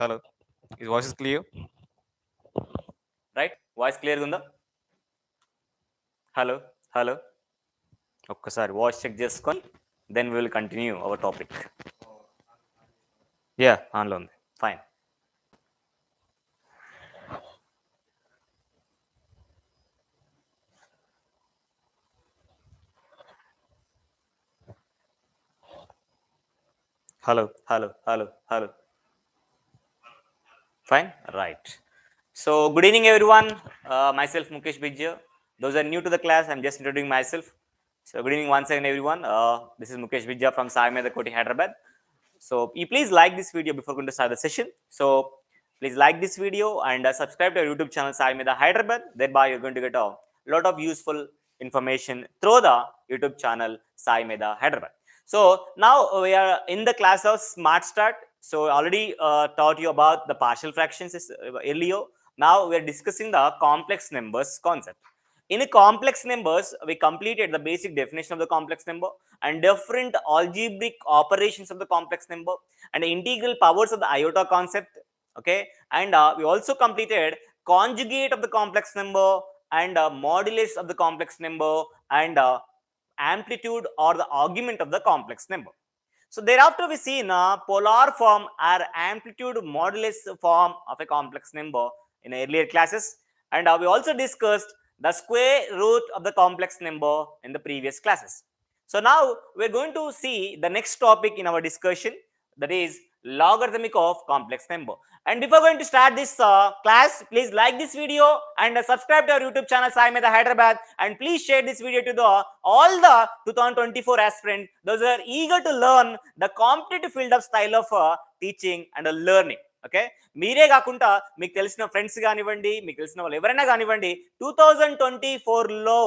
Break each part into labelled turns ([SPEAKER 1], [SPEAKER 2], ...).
[SPEAKER 1] Hello. Is voice clear?
[SPEAKER 2] Right? Voice clear gunda? Hello. Hello. ఒక్కసారి voice check చేసుకొని then we will continue our topic. Yeah, ఆన్లో ఉంది. Fine. Hello. Fine. Right. So good evening everyone. Myself Mukesh Bijja. Those are new to the class, I'm just introducing myself. So good evening once again everyone. This is Mukesh Bijja from SAIMEDHA KOTI, Hyderabad. So you please like this video before going to start the session. So please like this video and subscribe to our YouTube channel SAIMEDHA Hyderabad. Thereby you're going to get a lot of useful information through the YouTube channel SAIMEDHA Hyderabad. So now we are in the class of Smart Start. So I already taught you about the partial fractions earlier. Now we are discussing the complex numbers concept. In complex numbers, we completed the basic definition of the complex number and different algebraic operations of the complex number and the integral powers of the iota concept. Okay, and we also completed conjugate of the complex number and modulus of the complex number and amplitude or the argument of the complex number. So thereafter we see in a polar form or amplitude modulus form of a complex number in earlier classes, and we also discussed the square root of the complex number in the previous classes. So now we are going to see the next topic in our discussion, that is logarithmic of complex number. And before going to start this class, please like this video and subscribe to our YouTube channel SAIMEDHA Hyderabad, and please share this video to all the 2024 aspirants, those who are eager to learn the competitive field of style of teaching and learning. Okay, మీరే కాకుండా మీకు తెలిసిన friends కానివ్వండి, మీకు తెలిసిన వాళ్ళు ఎవరైనా కానివ్వండి, 2024లో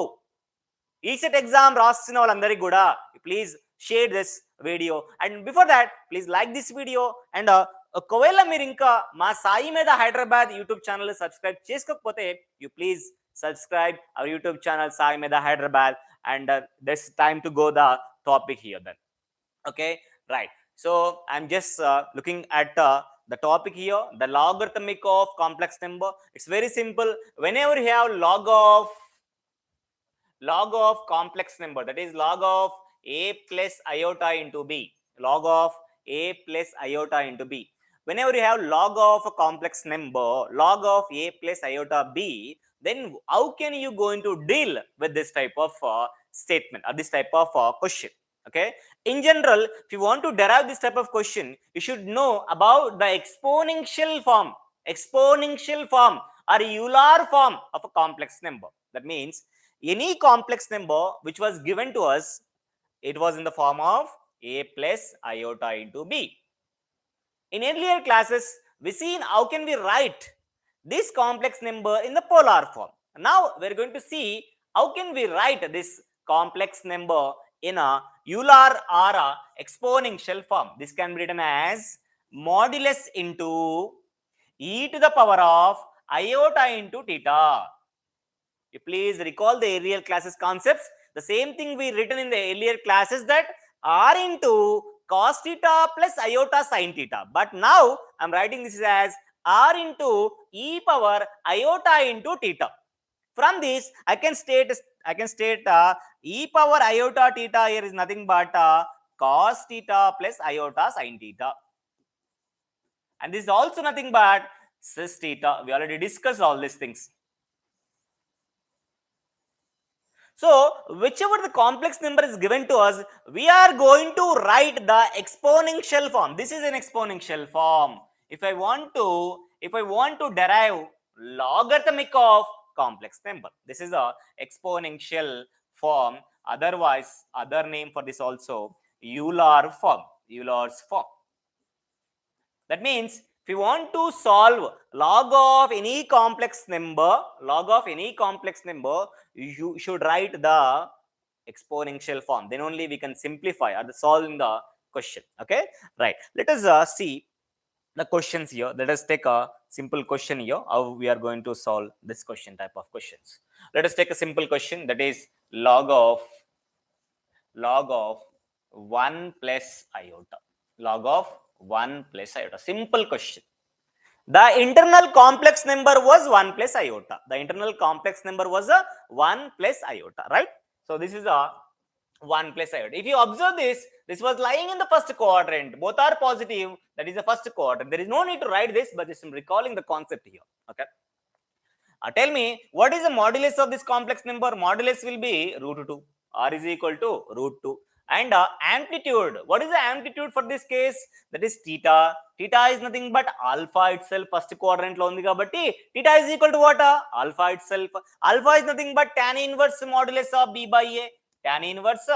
[SPEAKER 2] ECET ఎగ్జామ్ రాస్తున్న వాళ్ళందరికీ కూడా please share this video. And before that please like this video. And ఒకవేళ మీరు ఇంకా మా సాయి మీద హైదరాబాద్ యూట్యూబ్ ఛానల్ సబ్స్క్రైబ్ చేసుకోకపోతే you please subscribe our YouTube channel SAIMEDHA Hyderabad, and there's time to go the topic here then. Okay, right. So I'm just looking at the topic here, the logarithmic of complex number. It's very simple. Whenever you have log of complex number, that is log of a plus iota into b, log of a plus iota into b. Whenever you have log of a complex number, log of a plus iota b, then how can you going to deal with this type of statement or this type of question? Okay, in general, if you want to derive this type of question, you should know about the exponential form or Euler form of a complex number. That means any complex number which was given to us, it was in the form of a plus iota into b. In earlier classes, we seen how can we write this complex number in the polar form. Now we are going to see how can we write this complex number in a Euler or a exponential form. This can be written as modulus into e to the power of iota into theta. You please recall the earlier classes concepts. The same thing we written in the earlier classes, that r into cos theta plus iota sin theta. But now I'm writing this as r into e power iota into theta. From this, I can state e power iota theta here is nothing but cos theta plus iota sin theta. And this is also nothing but cis theta. We already discussed all these things. So whichever the complex number is given to us, we are going to write the exponential form. This is an exponential form. If I want to derive logarithmic of complex number, this is a exponential form. Otherwise, other name for this also Euler form. Euler's form. That means if you want to solve log of any complex number, you should write the exponential form. Then only we can simplify or solve the question. Okay, right. Let us see the questions here. Let us take a simple question here. How we are going to solve this question type of questions. Let us take a simple question, that is log of 1 plus iota. Log of 1 plus iota. Simple question. The internal complex number was 1 plus iota. The internal complex number was a 1 plus iota, right? So this is a 1 plus iota. If you observe this, this was lying in the first quadrant. Both are positive. That is the first quadrant. There is no need to write this, but just recalling the concept here. Okay. Tell me, what is the modulus of this complex number? Modulus will be root 2. R is equal to root 2. And amplitude. What is the amplitude for this case? That is theta. Theta is nothing but alpha itself. First quadrant lo undi kabatti theta is equal to what? Alpha itself. Alpha is nothing but tan inverse modulus of B by A. Tan inverse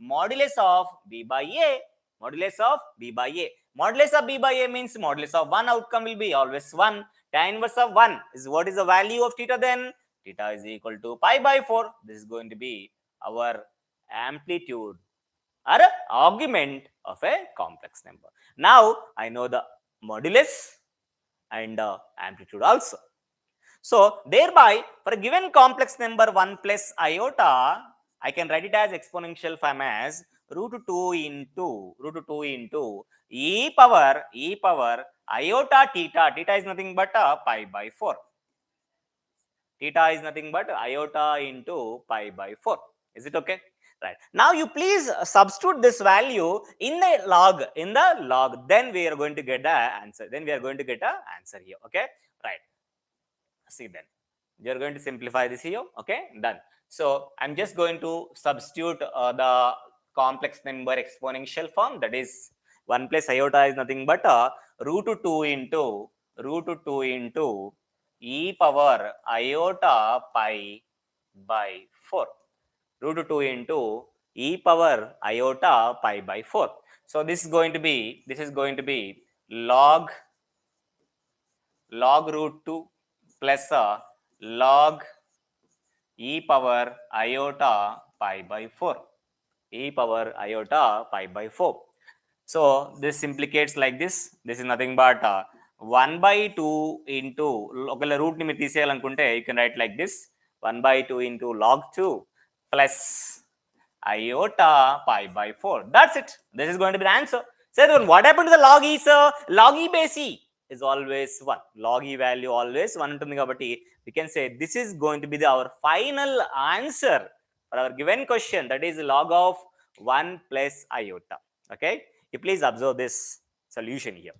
[SPEAKER 2] modulus of B by A. Modulus of B by A. Modulus of B by A means modulus of one outcome will be always 1. Tan inverse of 1 is what is the value of theta then? Theta is equal to pi by 4. This is going to be our amplitude or augment of a complex number. Now I know the modulus and amplitude also. So thereby, for a given complex number 1 plus iota, I can write it as exponential form as root 2 into e power iota theta. Theta is nothing but pi by 4. Theta is nothing but iota into pi by 4. Is it okay? Right. Now you please substitute this value in the log. Then we are going to get the answer. Here. Okay. Right. See then. We are going to simplify this here. Okay. Done. So I'm just going to substitute the complex number exponential form. That is 1 plus iota is nothing but root 2 into e power iota pi by 4. Root 2 into e power iota pi by 4. So this is going to be log root 2 plus log e power iota pi by 4. E power iota pi by 4. So this implicates like this. This is nothing but 1 by 2 into root ni మీరు తీసేయాలనుకుంటే you can write like this 1 by 2 into log 2 plus iota pi by 4. That's it. This is going to be the answer. So then what happened to the log e, sir? Log e base e is always 1. Log e value always 1 ఉంటుంది కాబట్టి we can say this is going to be our final answer for our given question, that is log of 1 plus iota. Okay. You please observe this solution here.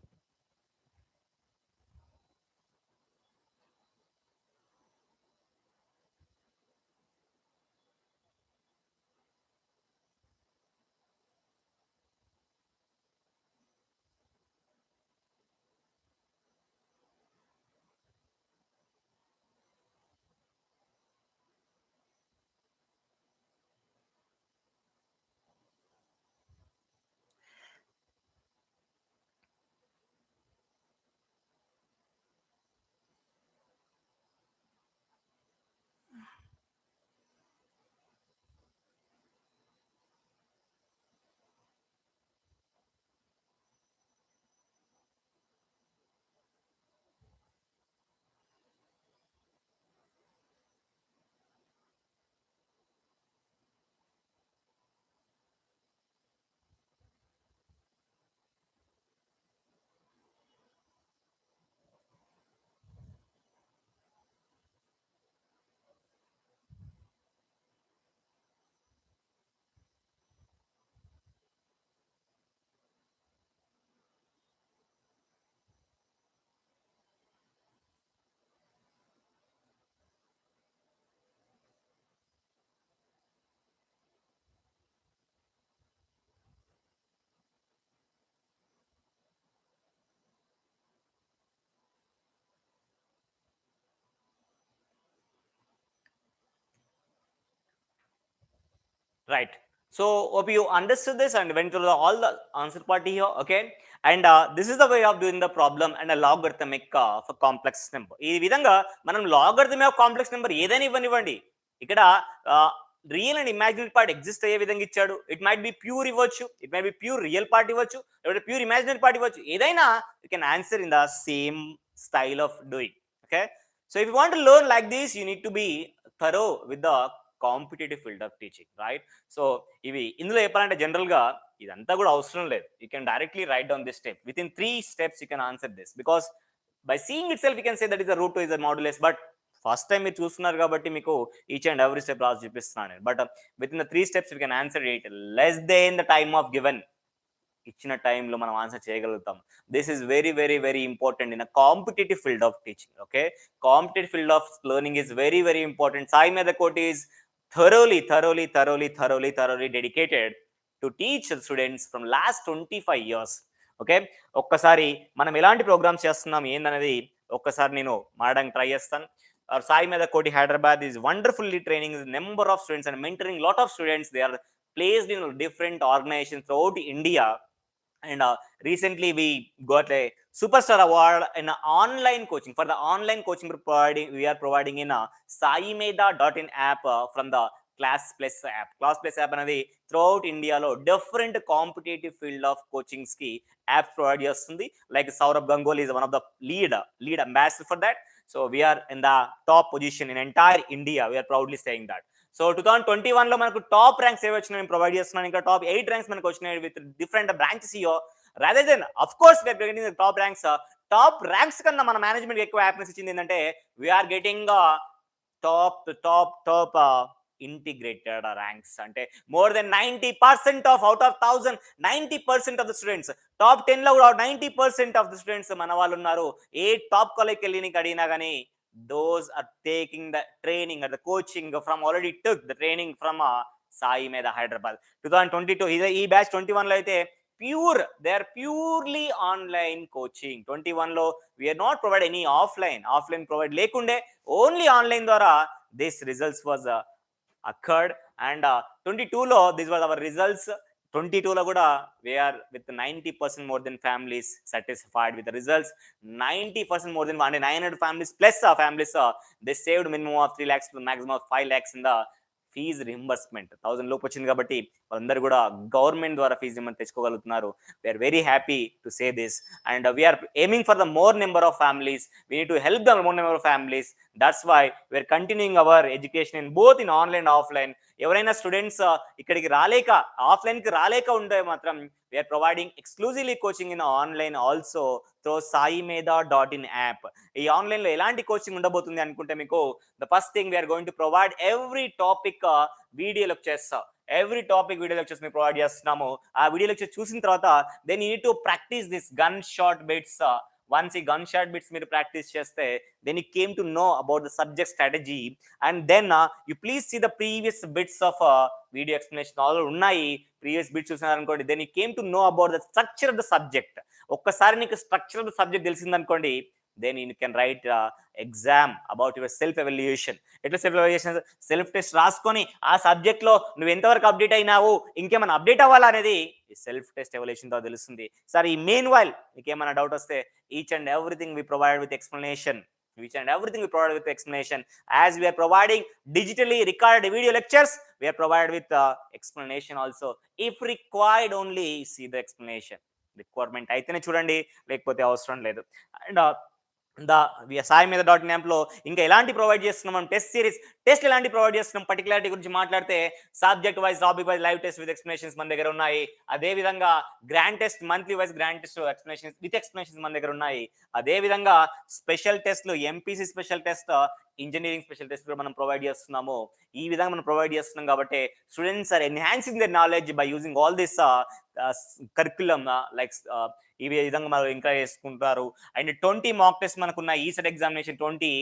[SPEAKER 2] Right. So hope you understood this and went through all the answer part here. Okay. And this is the way of doing the problem and a logarithmic for complex number. ఈ విధంగా మనం logarithm of complex number ఏదైనా ఇవ్వనివ్వండి, ఇక్కడ real and imaginary part exist అయ్యే విధంగా ఇచ్చాడు. It might be pure ఇవ్వచ్చు, it might be pure real part ఇవ్వచ్చు, లేకపోతే ప్యూర్ ఇమాజినరీ పార్ట్ ఇవ్వచ్చు. ఏదైనా you can answer in the same style of doing. Okay. So if you want to learn like this, you need to be thorough with the competitive field of teaching, right? So ఇవి ఇందులో చెప్పాలంటే జనరల్గా ఇదంతా కూడా అవసరం లేదు. You can directly right down this step. With in 3 steps you can answer this, because by seeing it self you can say that is the route to is the modulus. But first time మీరు చూస్తున్నారు కాబట్టి మీకు each and every step రాసి చూపిస్తున్నాను. But with in the 3 steps you can answer it less than the time of given. ఇచ్చిన టైంలో మనం answer చేయగలుగుతాం. This is very very very important in a competitive field of teaching. Okay, competitive field of learning is very very important. Sai Medha కోటి is thoroughly dedicated to teach students from last 25 years. Okay, ఒక్కసారి మనం ఎలాంటి programmes చేస్తున్నాం ఏందనేది ఒక్కసారి నేను మాడడానికి try చేస్తాను. SAIMEDHA KOTI Hyderabad is wonderfully training the number of students and mentoring lot of students. They are placed in different organizations throughout India. And recently we got a superstar award in online coaching. For the online coaching we are providing in a SAIMEDHA.in app from the CLASS-plus app. CLASS-plus app anadi throughout India lo different competitive field of coachings ki apps provide chestundi. Like Saurabh Ganguly is one of the lead ambassador for that. So we are in the top position in entire India. We are proudly saying that. So 2021లో మనకు top ranks ఏవి వచ్చినాయి నేను provide చేస్తున్నాను. ఇంకా top 8 ranks మనకు వచ్చినాయి with different branches. Rather than of course we are getting top ranks. Top ranks కన్నా మన మేనేజ్మెంట్ ఎక్కువ హ్యాపీనెస్ ఇచ్చింది ఏంటంటే we are getting top integrated ranks. అంటే more than 90% of out of 1000 90% of the students, top 10 లో 90% of the students మన వాళ్ళు ఉన్నారు. ఏ టాప్ కాలేజ్కి వెళ్ళి నీకు అడిగినా కానీ those are taking the training or the coaching from already took the training from SAIMEDHA Hyderabad. 2022 ఈ బ్యాచ్ 21 లో అయితే they are purely online coaching. 21 లో we are not provide any offline provide లేకుండే ఓన్లీ ఆన్లైన్ ద్వారా this results was occurred. And 22 లో this was our results. 22 లో కూడా we are with 90% more than families satisfied with the results. 90% more than 900 families plus families they saved minimum of 3 lakhs to maximum of 5 lakhs in the fee reimbursement. 1000 లోపు వచ్చింది కాబట్టి వాళ్ళందరూ కూడా government ద్వారా fee రిమెంట్ తెచ్చుకోగలుగుతున్నారు. We are very happy to say this. And we are aiming for the more number of families. We need to help the more number of families. That's why we are continuing our education in both in online and offline. ఎవరైనా students ఇక్కడికి రాలేక ఆఫ్లైన్కి రాలేక ఉంటే మాత్రం we are providing exclusively coaching in online also through SAIMEDHA.in app. ఈ ఆన్లైన్లో ఎలాంటి కోచింగ్ ఉండబోతుంది అనుకుంటే మీకు the first thing we are going to provide every topic video lectures. Every topic video lectures మేము ప్రొవైడ్ చేస్తున్నాము. ఆ వీడియో లెక్చర్ చూసిన తర్వాత then you need to practise this gun shot bits. Once ఈ గన్ షాట్ బిట్స్ మీరు practice చేస్తే then you came to know about the subject strategy. And then you please see the previous bits of video explanation already ఉన్నాయి. Previous bits చూసినారనుకోండి then you came to know about the structure of the subject. ఒక్కసారి నీకు structure of the subject తెలిసిందనుకోండి then you can write exam about your self evaluation. ఎట్లా self evaluation, self test రాసుకొని ఆ subject లో నువ్వు ఎంతవరకు అప్డేట్ అయినావు, ఇంకేమైనా అప్డేట్ అవ్వాలా అనేది ఈ సెల్ఫ్ టెస్ట్ ఎవాల్యుయేషన్ తో తెలుస్తుంది. సార్ ఈ మెయిన్ వైల్ మీకు ఏమైనా డౌట్ వస్తే each and everything we provide with explanation. As we are providing digitally recorded video lectures, we are provided with explanation also. If required only see the explanation. Requirement అయితేనే చూడండి, లేకపోతే అవసరం లేదు. And SAIMEDHA.in యాప్లో ఇంకా ఎలాంటి provide చేస్తున్నాం మనం టెస్ట్ సిరీస్. టెస్ట్ ఎలాంటి ప్రొవైడ్ చేస్తున్నాం పర్టికులారిటీ గురించి మాట్లాడితే subject wise, topic wise live test with explanations మన దగ్గర ఉన్నాయి. అదేవిధంగా grand test, monthly wise grand test explanations with explanations మన దగ్గర ఉన్నాయి. అదేవిధంగా స్పెషల్ టెస్ట్లు, MPC special test, engineering special test కూడా మనం ప్రొవైడ్ చేస్తున్నాము. ఈ విధంగా మనం ప్రొవైడ్ చేస్తున్నాం కాబట్టి students are enhancing their knowledge by using all this curriculum like ఈ విధంగా మనం ఇంకా చేసుకుంటారు. అండ్ 20 మాక్ టెస్ట్ మనకున్న ECET ఎగ్జామినేషన్ 20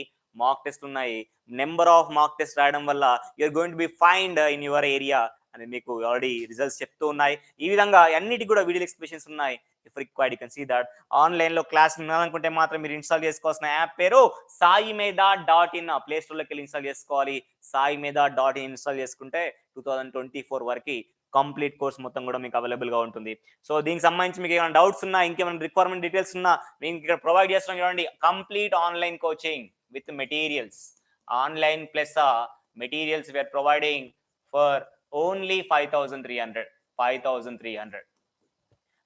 [SPEAKER 2] మాక్ టెస్ట్ ఉన్నాయి. నెంబర్ ఆఫ్ మాక్ టెస్ట్ రాయడం వల్ల you are going to be find in your area అని మీకు ఆల్రెడీ రిజల్ట్స్ చెప్తూ ఉన్నాయి. ఈ విధంగా అన్నిటికి కూడా వీడియో ఎక్స్ప్లెనేషన్స్ ఉన్నాయి. If required you can see that. ఆన్లైన్లో క్లాస్ వినాలనుకుంటే మాత్రం మీరు ఇన్స్టాల్ చేసుకోవాల్సిన యాప్ పేరు SAIMEDHA.in. ప్లే స్టోర్లోకి వెళ్ళి ఇన్స్టాల్ చేసుకోవాలి. SAIMEDHA.in ఇన్స్టాల్ చేసుకుంటే 2024 వరకు కంప్లీట్ కోర్స్ మొత్తం కూడా మీకు అవైలబుల్గా ఉంటుంది. సో దీనికి సంబంధించి మీకు ఏమైనా డౌట్స్ ఉన్నా, ఇంకేమైనా రిక్వైర్మెంట్ డీటెయిల్స్ ఉన్నా మేము ఇక్కడ ప్రొవైడ్ చేస్తున్నాం. చూడండి, complete online coaching with materials. Online plus materials we are providing for only 5,300.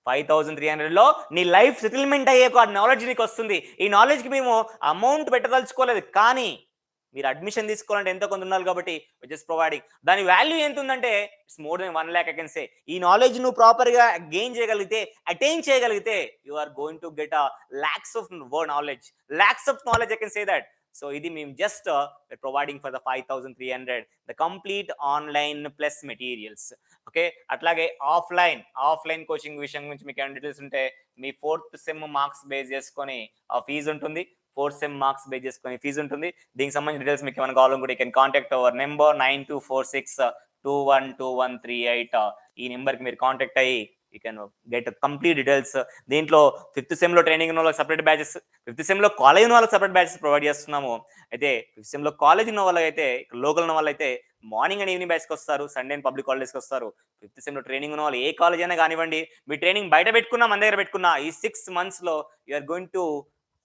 [SPEAKER 2] 5,300లో నీ లైఫ్ సెటిల్మెంట్ అయ్యే నాలెడ్జ్ నీకు వస్తుంది. ఈ నాలెడ్జ్కి మేము అమౌంట్ పెట్టదలుచుకోలేదు, కానీ మీరు అడ్మిషన్ తీసుకోవాలంటే ఎంతో కొంత ఉండాలి కాబట్టి జస్ట్ ప్రొవైడింగ్. దాని వాల్యూ ఎంత ఉందంటే it's more than 1 lakh I can say. ఈ నాలెడ్జ్ నువ్వు ప్రాపర్‌గా గెయిన్ చేయగలిగితే, అటైన్ చేయగలిగితే you are going to get lakhs of knowledge. Lakhs of knowledge I can say that. So ఇది మేము just providing for the 5300 the complete online plus materials. Okay. అట్లాగే offline coaching విషయం గురించి మీకు ఏమైనా డీటెయిల్స్ ఉంటే మీ 4th సెమ్ మార్క్స్ బేస్ చేసుకొని ఆ ఫీజు ఉంటుంది. 4th సెమ్ మార్క్స్ బేస్ చేసుకొని ఫీజు ఉంటుంది. దీనికి సంబంధించిన డీటెయిల్స్ మీకు ఏమైనా కావాలనుకుంటే you can contact our number 9246212138. ఈ నెంబర్కి మీరు కాంటాక్ట్ అయ్యి you can get complete details. దీంట్లో 5th సెమ్లో ట్రైనింగ్ ఉన్న వాళ్ళకి సపరేట్ బ్యాచెస్, 5th సెమ్లో కాలేజ్ ఉన్న వాళ్ళకి సపరేట్ బ్యాచెస్ ప్రొవైడ్ చేస్తున్నాము. అయితే 5th సెమ్లో కాలేజ్ ఉన్న వాళ్ళైతే, లోకల్ ఉన్న వాళ్ళైతే మార్నింగ్ అండ్ ఈవినింగ్ బ్యాచ్కి వస్తారు, సండే అండ్ పబ్లిక్ హాలిడేస్కి వస్తారు. 5th సెమ్లో ట్రైనింగ్ ఉన్న వాళ్ళు ఏ కాలేజ్ అయినా కానివ్వండి, మీ ట్రైనింగ్ బయట పెట్టుకున్నా మన దగ్గర పెట్టుకున్నా ఈ 6 monthsలో you are going to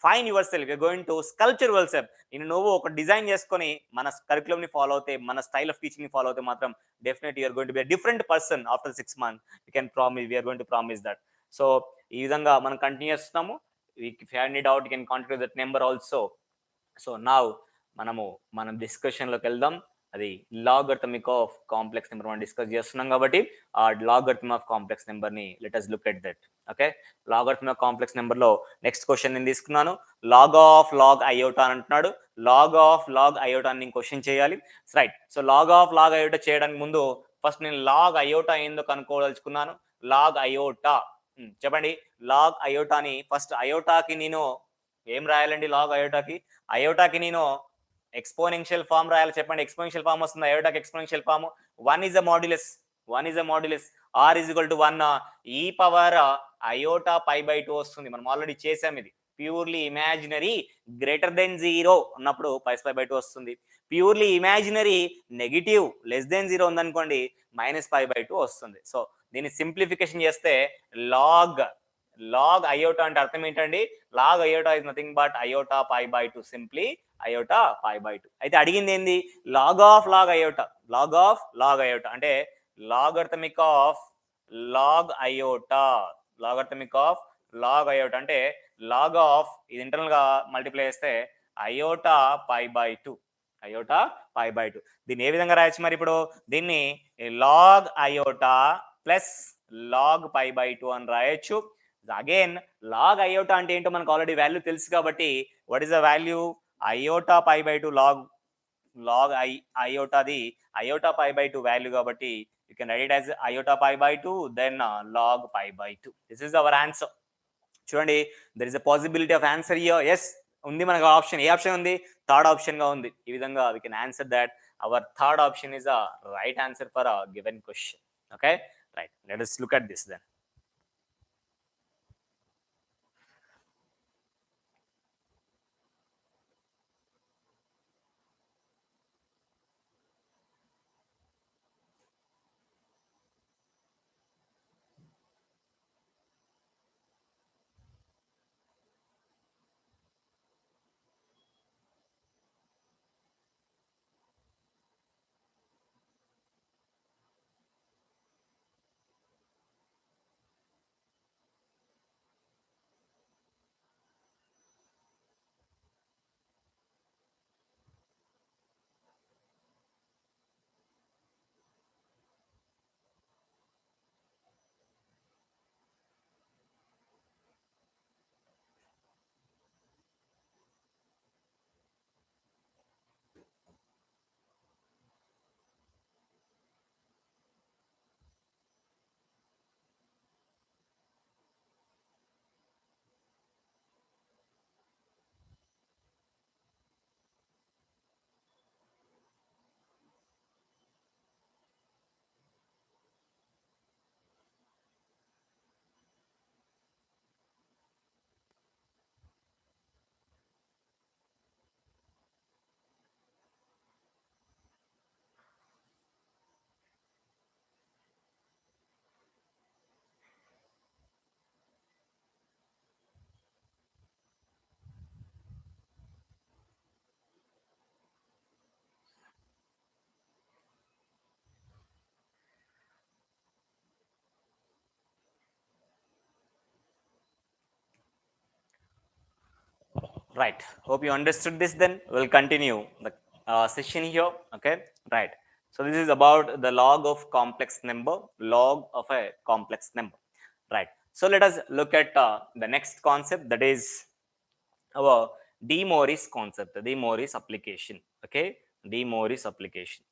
[SPEAKER 2] fine yourself, you're going to sculpture yourself. నువ్వు ఒక డిజైన్ చేసుకొని మన కరికులంని ఫాలో అవుతే, మన స్టైల్ ఆఫ్ టీచింగ్ని ఫాలో అవుతే మాత్రం definitely you are going to be a different person after 6 months. You can promise, we are going to promise that. So ఈ విధంగా మనం కంటిన్యూ చేస్తున్నాము. If you have any doubt you can contact that number also. So now మనం డిస్కషన్లోకి వెళ్దాం. అది logarithmic of complex number మనం discuss చేస్తున్నాం కాబట్టి ఆ లాగరిథమ్ ఆఫ్ కాంప్లెక్స్ నెంబర్ని let us look at that. Okay. Logarithm of complex నెంబర్లో నెక్స్ట్ క్వశ్చన్ నేను తీసుకున్నాను. లాగ్ ఆఫ్ లాగ్ అయోటా అని అంటున్నాడు. లాగ్ ఆఫ్ లాగ్ అయోటా అని నేను క్వశ్చన్ చేయాలి. Right. So log of log iota చేయడానికి ముందు ఫస్ట్ నేను లాగ్ అయోటా ఏందో కనుక్కోదలుచుకున్నాను. లాగ్ అయోటా చెప్పండి. లాగ్ అయోటాని ఫస్ట్ అయోటాకి నేను ఏం రాయాలండి? లాగ్ అయోటాకి నేను ఎక్స్పోనెన్షియల్ ఫామ్ రాయాలి. చెప్పండి. ఎక్స్పోనెన్షియల్ ఫామ్ వస్తుంది అయోటాకి. Exponential form 1 is a modulus, r is equal to 1 e power iota pi by 2 వస్తుంది. మనం ఆల్రెడీ చేసాం. ఇది ప్యూర్లీ ఇమాజినరీ గ్రేటర్ దెన్ 0 ఉన్నప్పుడు pi by 2 వస్తుంది. Purely imaginary negative less than 0 ఉందనుకోండి -pi by 2 వస్తుంది. సో దీన్ని సింప్లిఫికేషన్ చేస్తే లాగ్ అయోటా అంటే అర్థం ఏంటండి? Log iota is nothing but iota pi by 2, simply iota pi by 2. అయితే అడిగింది ఏంది? Log of log iota. Log of log iota అంటే logarithmic of log iota. Logarithmic of log iota అంటే log of ఇది internal గా multiply చేస్తే iota pi by 2. Iota pi by 2. దీన్ని ఏ విధంగా రాయొచ్చు మరి? ఇప్పుడు దీన్ని log iota plus log pi by 2 అని రాయొచ్చు. అగైన్ లాగ్ అయోటా అంటే ఏంటో మనకు ఆల్రెడీ వాల్యూ తెలుసు కాబట్టి what is the value? Iota pi by 2 log అయోటాది అయోటా pi by 2 వాల్యూ కాబట్టి you can write it as iota pi by 2 then log pi by 2. This is our answer. చూడండి, there is a possibility of answer here. Yes ఉంది మనకు option. ఏ option ఉంది? Third option గా ఉంది. ఈ విధంగా we can answer that our third option is a right answer for a given question. Okay. Right. Let us look at this then. Right. Hope you understood this then. We'll continue the session here. Okay, right. So this is about the log of complex number, log of a complex number. Right. So let us look at the next concept, that is our De Moivre's concept, De Moivre's application. Okay, De Moivre's application.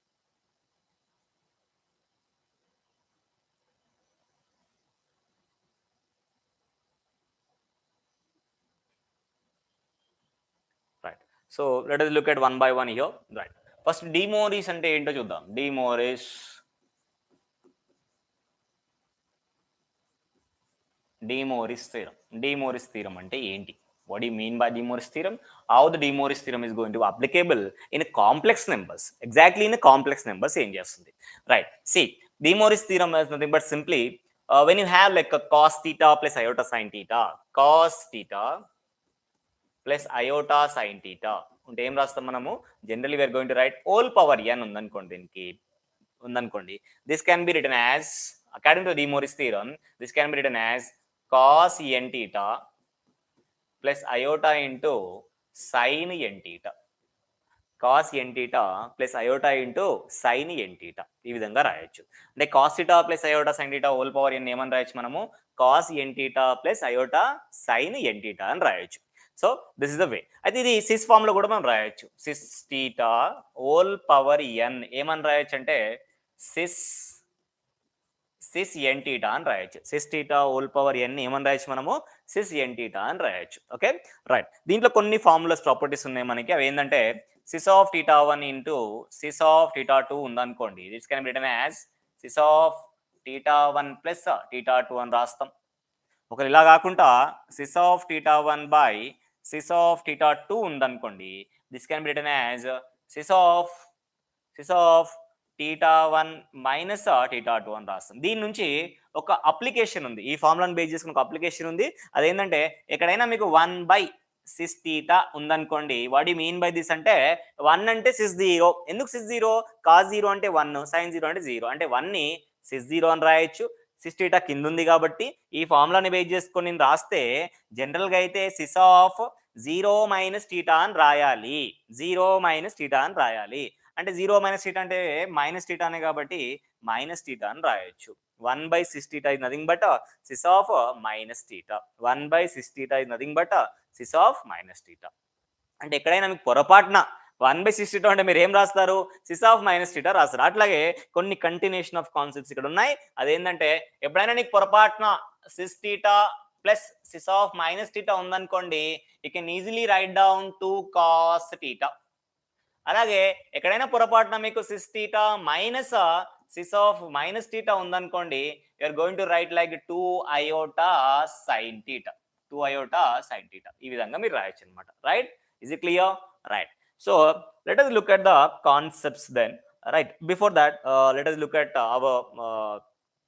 [SPEAKER 2] Right. So let us look at one by one here. Right. First, De Moivre's అంటే ఏంటో చూద్దాం. De Moivre's theorem. De Moivre's theorem అంటే ఏంటి? What do you mean by De Moivre's theorem? How the De Moivre's theorem is going to be applicable in a complex numbers? Exactly in a complex numbers ఏం చేస్తుంది? Right. See, De Moivre's theorem is nothing but simply when you have like a cos theta plus iota sin theta, cos theta plus iota sin theta ఉంటే ఏం రాస్తాం మనము? Generally we are going to write whole power n ఉందనుకోండి, దీనికి ఉందనుకోండి, this can be written as, according to De Moivre's theorem, this can be written as cos n theta plus iota into sin n theta, cos n theta plus iota into sin n theta. ఈ విధంగా రాయొచ్చు. అంటే cos theta plus iota sin theta whole power n ఏమని రాయొచ్చు మనము? cos n theta plus iota sin n theta అని రాయొచ్చు. So this is the way. అయితే ఇది సిస్ ఫామ్ లో కూడా మనం రాయొచ్చు. Cis theta whole power n ఏమని రాయొచ్చు అంటే సిస్ ఎన్ టీటా అని రాయొచ్చు. Cis theta whole power n ఏమని రాయొచ్చు మనము? సిస్ ఎన్ టీటా అని రాయొచ్చు. Okay, right. దీంట్లో కొన్ని ఫార్ములాస్ ప్రాపర్టీస్ ఉన్నాయి మనకి. అవి ఏంటంటే cis of theta 1 into cis of theta 2 ఉందనుకోండి, this can be written as cis of theta 1 plus theta 2 అని రాస్తాం. ఒకవేళ ఇలా కాకుండా sys of theta 1 by sys of theta 2 ఉందనుకోండి, this can be written as cis of theta 1 minus theta 2 అని రాస్తాం. దీని నుంచి ఒక అప్లికేషన్ ఉంది, ఈ ఫార్ములాను బేస్ చేసుకుని ఒక అప్లికేషన్ ఉంది. అదేంటంటే ఎక్కడైనా మీకు 1 బై సిస్ థీటా ఉందనుకోండి, what you mean by this అంటే 1 అంటే సిస్ 0. ఎందుకు సిస్ 0? కాస్ 0 అంటే 1, సైన్ 0 అంటే 0. అంటే 1 ని సిస్ 0 అని రాయొచ్చు. సిస్ థీటా కింద ఉంది కాబట్టి ఈ ఫార్ములాని బేస్ చేసుకొని నేను రాస్తే జనరల్గా అయితే సిస్ ఆఫ్ 0 మైనస్ థీటా అని రాయాలి. 0 మైనస్ థీటా అని రాయాలి. అంటే 0 మైనస్ థీటా అంటే మైనస్ థీటానే కాబట్టి మైనస్ థీటా అని రాయొచ్చు. 1 by 6 theta is nothing but sis of minus theta. 1 by 6 theta is nothing but sis of minus theta. అంటే ఎక్కడైనా మీకు పొరపాటున 1 by 6 theta అంటే మీరు ఏం రాస్తారు? సిస్ ఆఫ్ మైనస్ థీటా రాస్తారు. అట్లాగే కొన్ని కంటిన్యూషన్ ఆఫ్ కాన్సెప్ట్స్ ఇక్కడ ఉన్నాయి. అదేంటంటే ఎప్పుడైనా నీకు పొరపాటున cis theta plus cis of minus theta ఉందనుకోండి, you can easily write down 2 cos theta. అలాగే ఎక్కడైనా పొరపాటున మీకు cis theta minus cis of minus theta ఉందనుకోండి, you're going to write like 2 iota sin theta, 2 iota sin theta. ఈ విధంగా మీరు రాయొచ్చు అనమాట. Right? Is it clear? Right. So let us look at the concepts then. Right, before that let us look at our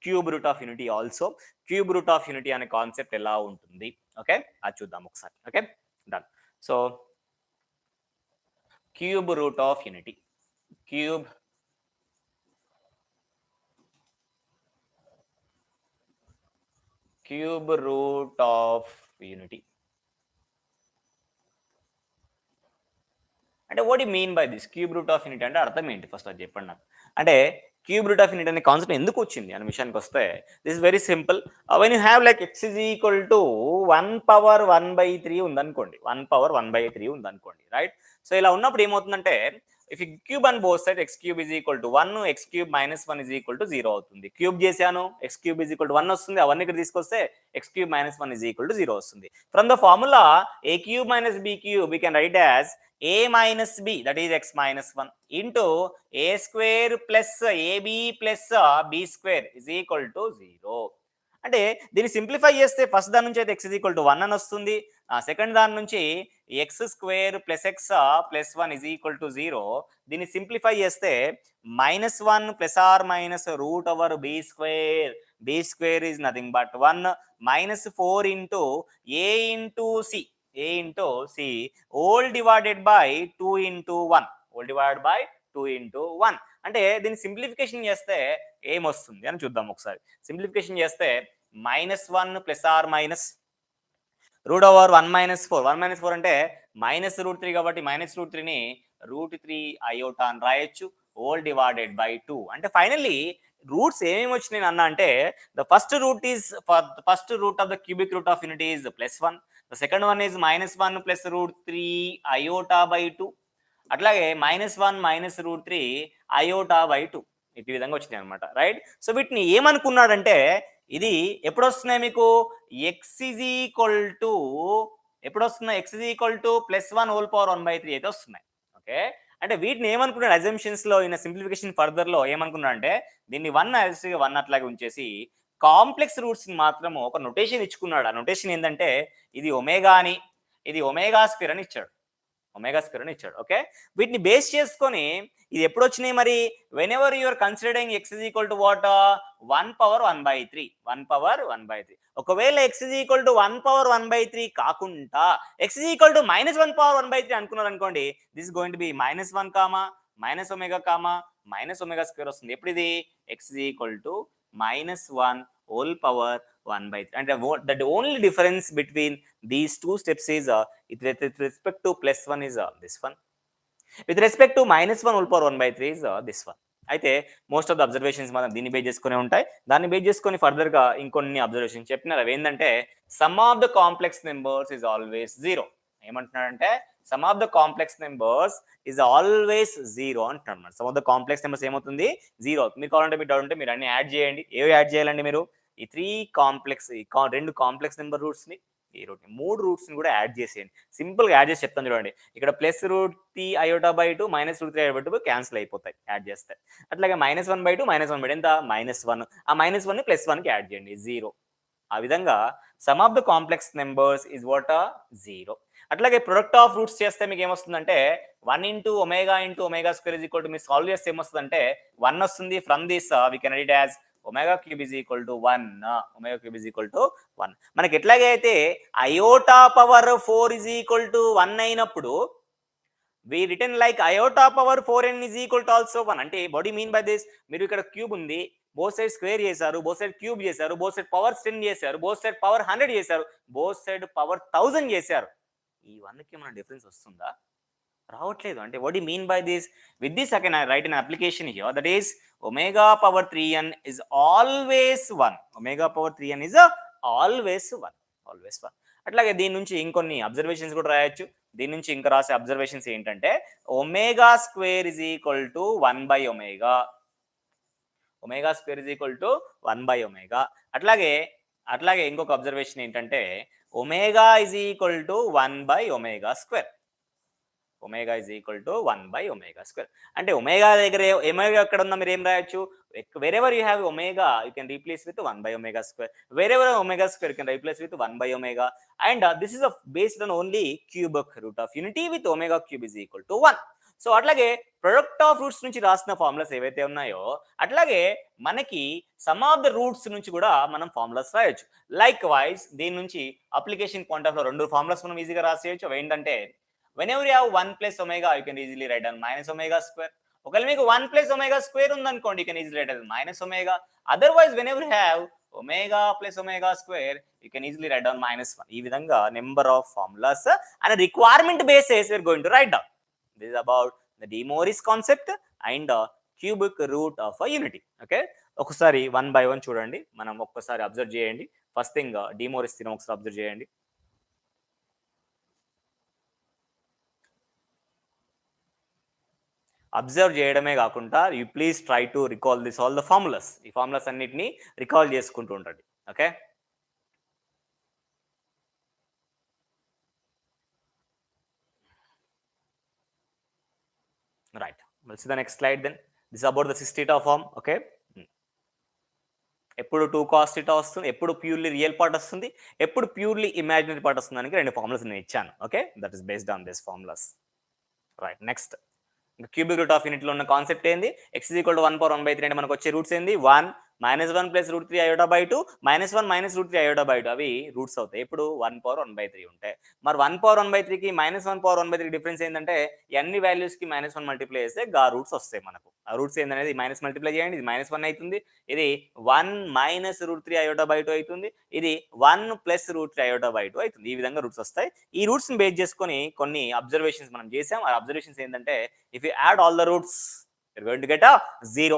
[SPEAKER 2] cube root of unity also. Cube root of unity అనే concept ఎలా ఉంటుంది, okay, అది చూద్దాం ఒకసారి. Okay, done. So cube root of unity, cube root of unity. అంటే what you mean by this cube root of unity అంటే అర్థం ఏంటి? ఫస్ట్ అది చెప్పండి నాకు. అంటే క్యూబ్ రూట్ ఆఫ్ యూనిటీ అనే కాన్సెప్ట్ ఎందుకు వచ్చింది అనే విషయానికి వస్తే, this is very simple. When you have like X is equal to 1 power 1/3 ఉందనుకోండి, 1 పవర్ 1/3 ఉందనుకోండి, రైట్? సో ఇలా ఉన్నప్పుడు ఏమవుతుందంటే, if you cube on both side x cube is equal to 1, x cube minus 1 is equal to 0 అవుతుంది. Cube చేశాను, x cube is equal to 1 వస్తుంది. అవన్నీ ఇక్కడ తీసుకొస్తే x cube minus 1 is equal to 0 వస్తుంది. From the formula a cube minus b cube we can write as a minus b, that is x minus 1 into a square plus ab plus b square is equal to 0. అంటే దీన్ని simplify చేస్తే first దాని నుంచి అయితే x is equal to 1 అని వస్తుంది. Second దాని నుంచి x square plus x plus 1 is equal to 0. దీన్ని సింప్లిఫై చేస్తే -1 plus or minus root over b square, b square is nothing but 1 -4 into a into c, a into c all divided by 2 into 1, all divided by 2 into 1. అంటే దీన్ని simplification చేస్తే ఏమొస్తుంది అని చూద్దాం ఒకసారి. Simplification చేస్తే -1 plus or minus root over 1 - 4. 1 - 4 అంటే -√3 కాబట్టి -√3ని √3 iota అని రాయొచ్చు హోల్ డివైడెడ్ బై 2. అంటే ఫైనల్లీ రూట్స్ ఏమేమి వచ్చినాయి అన్న అంటే the first root of the cubic root of unit is +1. The second one is -1 plus √3 iota by 2. అట్లాగే -1 √3 iota బై 2. ఈ విధంగా వచ్చినాయి అనమాట, రైట్. సో వీటిని ఏమనుకున్నాడంటే ఇది ఎప్పుడు వస్తున్నాయి మీకు ఎప్పుడు వస్తున్నాయి x=+1 హోల్ పవర్ 1/3 అయితే వస్తున్నాయి. ఓకే, అంటే వీటిని ఏమనుకున్నాడు అజంప్షన్స్ లో ఈయన సింప్లిఫికేషన్ ఫర్దర్ లో ఏమనుకున్నాడు అంటే దీన్ని 1 అట్లాగే ఉంచేసి కాంప్లెక్స్ రూట్స్ ని మాత్రం ఒక నొటేషన్ ఇచ్చుకున్నాడు. ఆ నొటేషన్ ఏంటంటే ఇది ఒమేగా అని, ఇది ఒమేగా స్క్వేర్ అని ఇచ్చాడు. ఓకే, వీటిని బేస్ చేసుకొని ఇది ఎప్పుడు వచ్చినాయి మరి when ever you're considering x=what 1/1/3. ఒకవేళ x=1/1/3 కాకుండా x=-1/1/3 అనుకున్నారు అనుకోండి, this is going to be -1, -omega square వస్తుంది. ఎప్పుడు ఇది x=-1 హోల్ పవర్ 1/3. అంటే the only difference between these two steps is with respect to +1 is this one, with respect to -1 whole power 1/3 is this one. అయితే most of the observations మనం దీన్ని base చేసుకునే ఉంటాయి. దాన్ని బేస్ చేసుకొని further గా ఇంకొన్ని అబ్జర్వేషన్స్ చెప్పినారు. అవి ఏంటంటే some of the complex numbers is always 0. ఏమంటున్నాడంటే some of the complex numbers is always 0 అంటున్నాడు. Some of the complex numbers ఏమవుతుంది 0. మీరు కావాలంటే మీరు డౌట్ ఉంటే మీరు అన్ని యాడ్ చేయండి. ఏవి యాడ్ చేయాలండి మీరు ఈ 2 కాంప్లెక్స్ నెంబర్ రూట్స్ ని ఈ 3 రూట్స్ ని కూడా యాడ్ చేసేయండి. సింపుల్ గా యాడ్ చేసి చెప్తాను చూడండి. ఇక్కడ +√3 iota by 2 -√3 iota by 2 cancel అయిపోతాయి యాడ్ చేస్తే. అట్లాగే -1/2 -1/2 ఎంత -1. ఆ -1 ని +1 కి యాడ్ చేయండి 0. ఆ విధంగా some of the complex numbers is what 0. అట్లాగే ప్రొడక్ట్ ఆఫ్ రూట్స్ చేస్తే మీకు ఏమొస్తుందంటే 1 × ω/ω² మీరు సాల్వ్ చేస్తే ఏమొస్తుందంటే 1 వస్తుంది. From this we can write as ω3 = 1. మనకి ఎట్లాగైతే iota పవర్ 4 = 1 అయినప్పుడు we written like iota power 4n is equal to also 1. అంటే what do you mean by this? మీరు ఇక్కడ క్యూబ్ ఉంది, బోత్ సైడ్ స్క్వేర్ చేశారు, బోత్ సైడ్ క్యూబ్ చేశారు, both side power 10 చేశారు, బోత్ సైడ్ పవర్ 100 చేశారు, both side power 1000 చేశారు. ఈ 1 కి మన డిఫరెన్స్ వస్తుందా? రావట్లేదు. అంటే what do you mean by this? With this I can write an application here, that is omega power 3n is always 1. omega power 3n is always 1. అట్లాగే దీని నుంచి ఇంకొన్ని అబ్జర్వేషన్స్ కూడా రాయొచ్చు. దీని నుంచి ఇంకా రాసే అబ్జర్వేషన్స్ ఏంటంటే ω² = 1/ω. ω²=1/ω. అట్లాగే ఇంకొక అబ్జర్వేషన్ ఏంటంటే ω = 1/ω². ω=1/ω². అంటే ఒమేగా దగ్గర ఒమేగా ఎక్కడ ఉందో మీరు ఏం రాయొచ్చు, wherever you have omega you can replace with 1/ω². wherever ω² you can replace with 1/ω. and this is based on only cubic root of unity with ω³ = 1. So అట్లాగే ప్రొడక్ట్ ఆఫ్ రూట్స్ నుంచి రాసిన ఫార్ములాస్ ఏవైతే ఉన్నాయో అట్లాగే మనకి సమ్ ఆఫ్ ద రూట్స్ నుంచి కూడా మనం ఫార్ములాస్ రాయొచ్చు. లైక్ వైజ్ దీని నుంచి అప్లికేషన్ పాయింట్ ఆఫ్ లో 2 ఫార్ములాస్ మనం ఈజీగా రాసేయచ్చు. అవి ఏంటంటే whenever you have 1 + omega you can easily write down -ω². ఒకవేళ మీకు 1 + ω² ఉందనుకోండి, you can easily write down -ω. otherwise whenever you have omega + ω² you can easily write down -1. ఈ విధంగా number of formulas and requirement basis we are going to write down. this is about the de Moivre's concept and cubic root of a unity. okay, ఒకసారి 1 by 1 చూడండి. మనం ఒక్కసారి observe చేయండి. First thing de Moivre's theorem ఒకసారి observe చేయండి. Observe చేయడమే కాకుండా you please try to recall this all the formulas. ఈ ఫార్ములాస్ అన్నిటిని రికాల్ చేసుకుంటూ ఉండండి. Okay, right. we'll see the next slide then. this is about the 6θ form. Okay, ఎప్పుడు 2 cos θ వస్తుంది, ఎప్పుడు ప్యూర్లీ రియల్ పార్ట్ వస్తుంది, ఎప్పుడు ప్యూర్లీ ఇమాజినరీ పార్ట్ వస్తుంది అని 2 ఫార్ములాస్ నేను ఇచ్చాను. Okay, that is based on this formulas. Right, next cubic root of unit లో ఉన్న కాన్సెప్ట్ ఏంది? x = 1/1/3 అంటే మనకు వచ్చే రూట్స్ ఏంది 1 -1 + √3 iota by 2, -1 - √3 iota by 2 అవి రూట్స్ అవుతాయి. ఇప్పుడు 1/1/3 ఉంటాయి. మరి 1/1/3కి -1/1/3 డిఫరెన్స్ ఏంటంటే అన్ని వాల్యూస్కి -1 మల్టిప్లై చేస్తే గా రూట్స్ వస్తాయి మనకు. ఆ రూట్స్ ఏందనేది మైనస్ మల్టిప్లై చేయండి. ఇది -1 అవుతుంది. ఇది 1 - √3 iota by 2 అవుతుంది. ఇది 1 + √3 iota by 2 అవుతుంది. ఈ విధంగా రూట్స్ వస్తాయి. ఈ రూట్స్ని బేస్ చేసుకొని కొన్ని అబ్జర్వేషన్స్ మనం చేసాం. ఆ అబ్జర్వేషన్స్ ఏంటంటే if you add all the roots you're going to get a 0.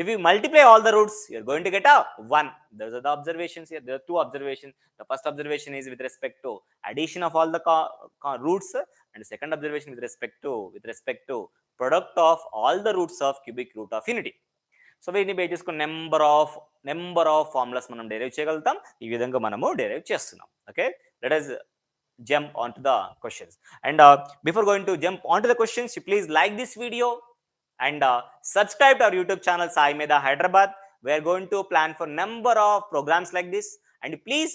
[SPEAKER 2] If you multiply all the roots, you're going to get a 1. Those are the observations here. There are two observations. The first observation is with respect to addition of all the roots, and the second observation with respect to product of all the roots of cubic root of unity. So వీటిని base చేసుకుని number of formulas మనం derive చేయగలుగుతాం. ఈ విధంగా మనము derive చేస్తున్నాం. Okay, let us jump onto the questions. And before going to jump onto the questions, you please like this video and subscribe to our YouTube channel SAIMEDHA Hyderabad. We are going to plan for number of programs like this, and please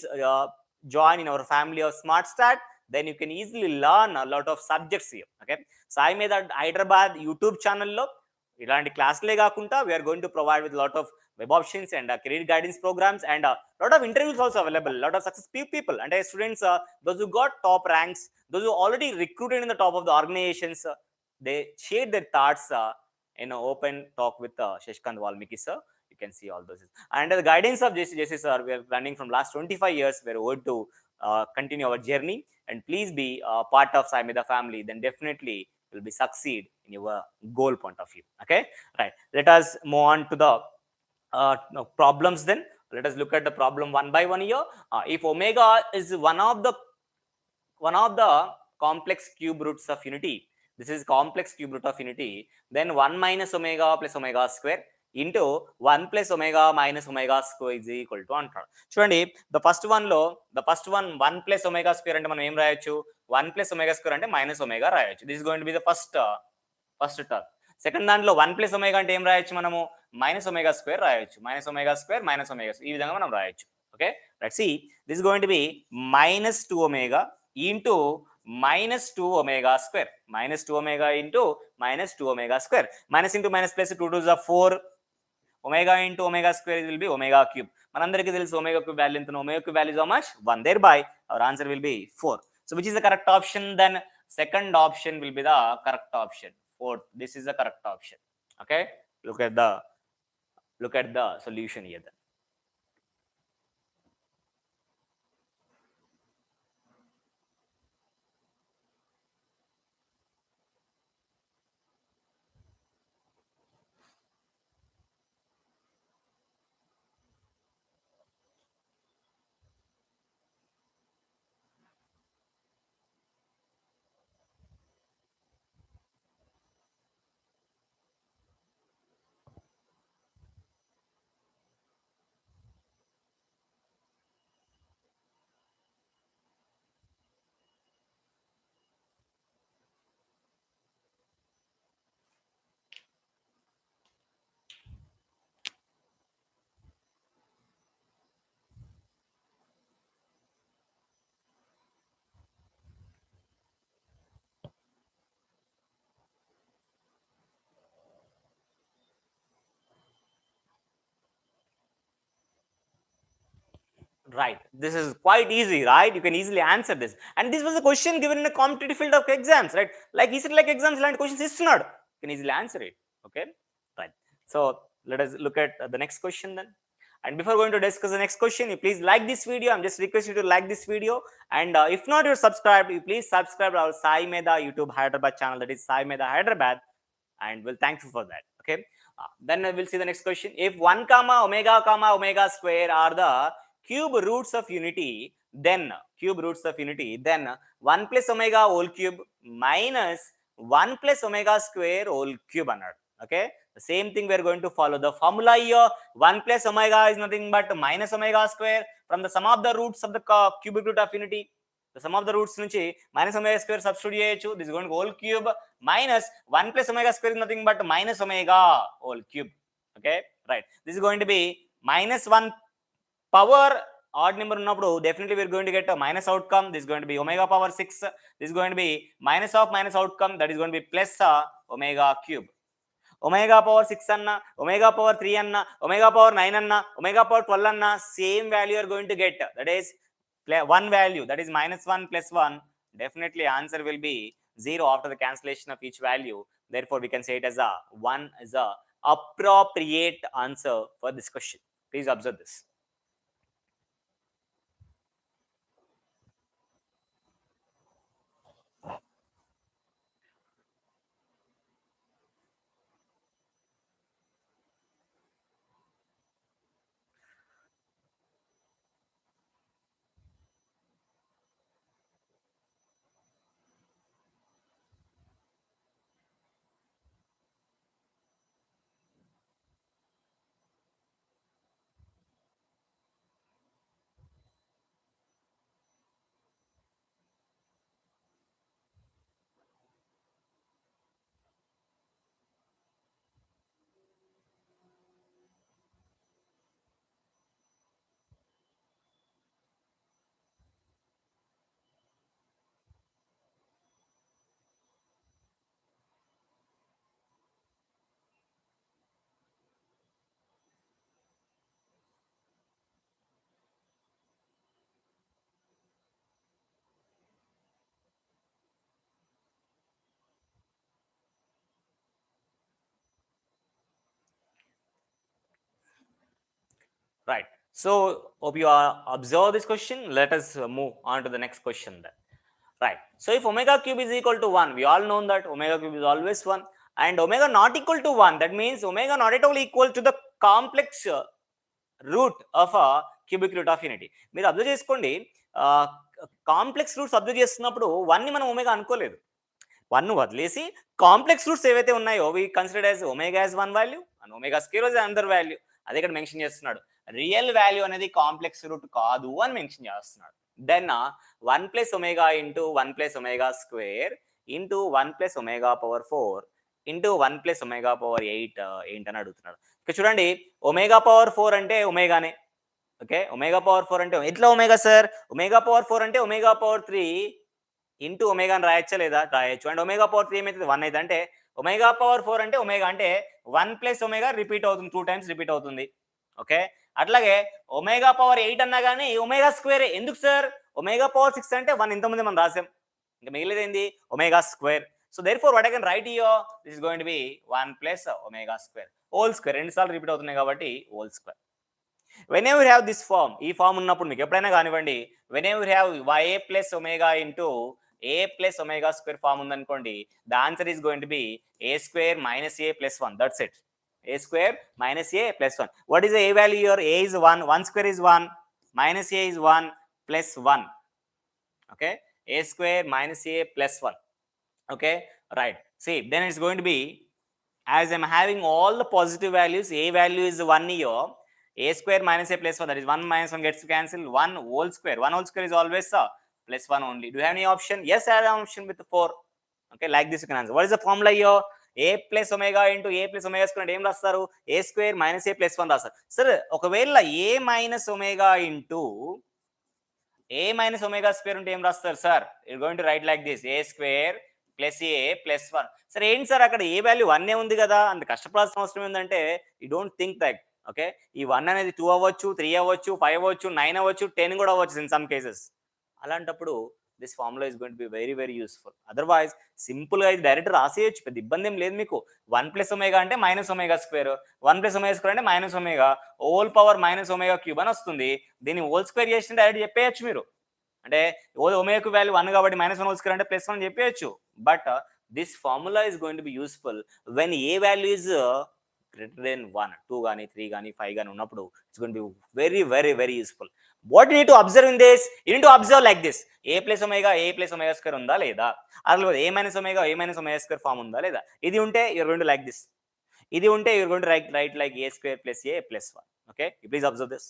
[SPEAKER 2] join in our family of Smart Start. Then you can easily learn a lot of subjects here. Okay, SAIMEDHA Hyderabad YouTube channel lo ఇలాంటి క్లాసులే కాకుండా we are going to provide with lot of web options and career guidance programs and lot of interviews also available. Lot of success people అంటే students those who got top ranks, those who already recruited in the top of the organizations, they share their thoughts in an open talk with Shashikanth VALMIKI sir. You can see all those. Under the guidance of JC sir, we are running from last 25 years. We are going to continue our journey, and please be part of SAIMEDHA family. Then definitely will be succeed in your goal point of view. Okay, right. Let us move on to the problems. Then let us look at the problem one by one here. If omega is one of the complex cube roots of unity, this is complex cube root of unity, then 1 minus omega plus omega square into 1 plus omega minus omega square is equal to అంటారు. చూడండి, the first one 1 plus omega square అంటే మనం ఏం రాయొచ్చు, 1 plus omega square అంటే minus omega రాయొచ్చు. This is going to be the first term. Second దాంట్లో 1 plus omega అంటే ఏం రాయొచ్చు మనము, మైనస్ ఒమేగా స్క్వేర్ రాయొచ్చు. Minus omega square minus omega square ఈ విధంగా మనం రాయొచ్చు. Okay, let's see. This is going to be minus 2 omega into minus 2 omega square, minus 2 omega into minus 2 omega square, minus into minus plus 2 to the 4, omega into omega square will be omega cube. Manandariki telsu omega cube value into omega cube value is how much, 1. Thereby our answer will be 4. So which is the correct option? Then second option will be the correct option. 4th, this is the correct option. Okay, look at the solution here then. Right, this is quite easy, right? You can easily answer this, and this was a question given in a competitive field of exams, right? Like ECET like exams land questions istunadu, you can easily answer it. Okay, right. So let us look at the next question then. And before going to discuss the next question, you please like this video. I'm just requesting you to like this video, and if not you're subscribed, you please subscribe to our SAIMEDHA YouTube Hyderabad channel, that is SAIMEDHA Hyderabad, and we'll thank you for that. Okay, then we'll see the next question. If 1 comma omega square are the cube roots of unity, then 1 plus omega whole cube minus 1 plus omega square whole cube అన్నాడు. Okay, the same thing we are going to follow the formula here. 1 plus omega is nothing but minus omega square from the sum of the roots of the cubic root of unity. The sum of the roots నుంచి minus omega square substitute చేయొచ్చు. This is going to whole cube minus 1 plus omega square is nothing but minus omega whole cube. Okay, right. This is going to be minus 1 power odd number ఉన్నప్పుడు definitely we are going to get a minus outcome. This is going to be omega power 6. This is going to be minus of minus outcome, that is going to be plus omega cube. omega power 6 anna, omega power 3 anna, omega power 9 anna, omega power 12 anna, same value you are going to get. That is one value, that is -1 plus 1. Definitely answer will be 0 after the cancellation of each value. Therefore we can say it as a 1 is a appropriate answer for this question. Please observe this. Right. So hope you observe this question. Let us move on to the next question then. Right. So if omega cube is equal to 1, we all know that omega cube is always 1, and omega not equal to 1, that means omega not at all equal to the complex root of a cubic root of unity. మీరు observe చేసుకోండి, complex roots observe చేస్తున్నప్పుడు 1ని మనం omega అనుకోలేదు. 1 వదిలేసి complex roots ఏవైతే ఉన్నాయో we consider as omega as 1 value and omega square as another value. అదే ఇక్కడ మెన్షన్ చేస్తున్నాడు. రియల్ వాల్యూ అనేది కాంప్లెక్స్ రూట్ కాదు అని మెన్షన్ చేస్తున్నాడు. Then 1 plus omega into 1 plus omega square into 1 plus omega power 4 into 1 plus omega power 8 ఏంటని అడుగుతున్నాడు. ఇక్కడ చూడండి, ఒమేగా పవర్ 4 అంటే ఒమేగానే. ఓకే, ఒమేగా పవర్ 4 అంటే ఎట్లా ఒమేగా సార్? ఒమేగా పవర్ 4 అంటే ఒమేగా పవర్ 3 ఇంటూ ఒమేగాని రాయొచ్చా లేదా? రాయొచ్చు. అండ్ ఒమేగా పవర్ 3 ఏమైతుంది? 1 అయితే అంటే ఒమేగా పవర్ 4 అంటే ఒమేగా అంటే 1 ప్లస్ ఒమేగా రిపీట్ అవుతుంది, 2 టైమ్స్ రిపీట్ అవుతుంది. ఓకే, అట్లాగే ఒమేగా పవర్ 8 అన్నా కానీ ఒమేగా స్క్వేర్. ఎందుకు సార్? ఒమేగా పవర్ 6 అంటే 1 ఇంతకుముందే మనం రాసాం, ఇంకా మిగిలింది ఏంది? Omega square. So therefore what I can write here, this is going to be 1 plus omega square whole square. రెండు సార్లు రిపీట్ అవుతున్నాయి కాబట్టి whole square. whenever you have this form, ఈ ఫామ్ ఉన్నప్పుడు మీకు ఎప్పుడైనా కానివ్వండి, whenever you have a plus omega into a plus omega square form ఉందనుకోండి, the answer is going to be a square minus a plus 1. That's it. A square minus a plus 1. What is the a value here? A is 1, 1 square is 1, minus a is 1 plus 1. Okay, a square minus a plus 1. Okay, right. See, then it's going to be, as I'm having all the positive values, a value is 1 here, a square minus a plus 1, that is 1 minus 1 gets cancelled, 1 whole square. 1 whole square is always plus 1 only. Do you have any option? Yes, I have an option with 4. Okay, like this you can answer. What is the formula here? A plus omega into a plus omega square అంటే ఏం రాస్తారు? a square minus a plus 1 రాస్తారు. సరే, ఒకవేళ a minus omega into a minus omega square ఉంటే ఏం రాస్తారు sir? you're going to write like this, a square plus a plus 1. సరే ఏంటి సార్, అక్కడ ఏ వాల్యూ 1 ఉంది కదా, అంత కష్టపడాల్సిన అవసరం ఏంటంటే you don't think that. Okay, ఈ 1 అనేది 2 అవ్వచ్చు, 3 అవ్వచ్చు, 5 అవ్వచ్చు, 9 అవ్వచ్చు, 10 కూడా అవ్వచ్చు ఇన్ సమ్ కేసెస్. అలాంటప్పుడు this formula is going to be very very useful. Otherwise సింపుల్గా ఇది డైరెక్ట్ రాసేయచ్చు, పెద్ద ఇబ్బంది ఏం లేదు మీకు. 1 ప్లస్ ఒమేగా అంటే minus omega square, 1 plus omega square అంటే minus omega whole power minus omega cube అని వస్తుంది. దీన్ని హోల్ స్క్వేర్ చేసి డైరెక్ట్ చెప్పేయచ్చు మీరు. అంటే ఒమేగా వాల్యూ 1 కాబట్టి -1 హోల్ స్క్వేర్ అంటే +1 అని చెప్పేయచ్చు. But this formula is going to be useful when a value is greater then 1, 2 కానీ 3 కానీ 5 కానీ ఉన్నప్పుడు it's going to be very very very useful. What you need to observe in this, you need to observe like this, a plus omega square ఉందా లేదా, అలా a minus omega square form ఉందా లేదా. ఇది ఉంటే you're going to like this, ఇది ఉంటే you're going to write like a square plus a plus 1. Okay, please observe this.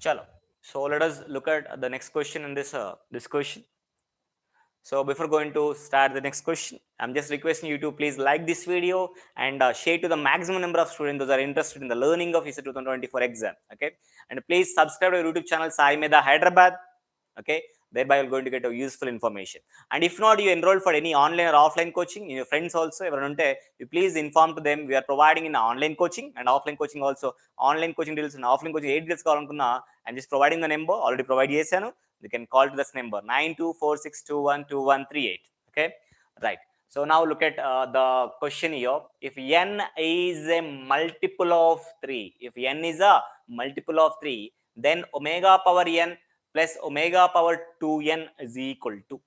[SPEAKER 2] Chalo. So let us look at the next question in this question. So before going to start the next question, I'm just requesting you to please like this video and share to the maximum number of students those are interested in the learning of ECET 2024 exam. Okay, and please subscribe to our YouTube channel SAIMEDHA Hyderabad. Okay, thereby you're going to get a useful information. And if not, you enroll for any online or offline coaching, your friends also, you please inform to them we are providing in online coaching and offline coaching also. Online coaching deals and offline coaching 8 deals kavalunna, I'm just providing the number already provide chesanu. You can call to this number 9246212138. Okay, right. So now look at the question here. If n is a multiple of 3, if n is a multiple of 3, then omega power n plus omega power 2n is equal to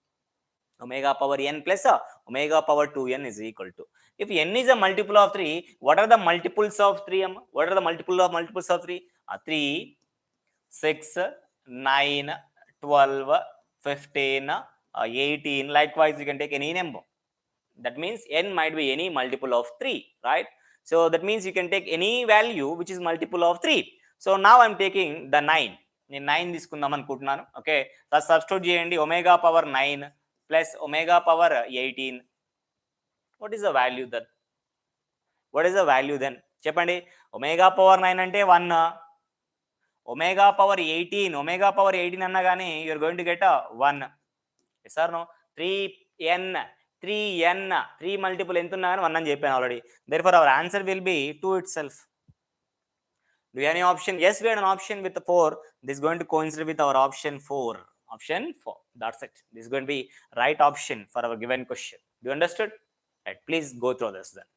[SPEAKER 2] omega power n plus omega power 2n is equal to. If n is a multiple of 3, what are the multiples of 3? What are the multiples of 3? 3, 6, 9, 12, 15, 18. Likewise, you can take any number. That means n might be any multiple of 3, right? So that means you can take any value which is multiple of 3. So now I'm taking the 9. నేను 9 తీసుకుందాం అనుకుంటున్నాను. Okay, substitute చేయండి. Omega power 9 plus omega power 18. What is the value then? What is the value then చెప్పండి. Omega power 9 అంటే 1. Omega power 18, omega power 18 అన్నా కానీ you're going to get 1. Yes or no? 3n 3 multiple ఎంత ఉన్నా కానీ 1 అని చెప్పాను already. Therefore our answer will be 2 itself. Do you have any option? Yes, we had an option with the 4. This is going to coincide with our option 4. Option 4. That's it. This is going to be right option for our given question. Do you understood? Right. Please go through this then.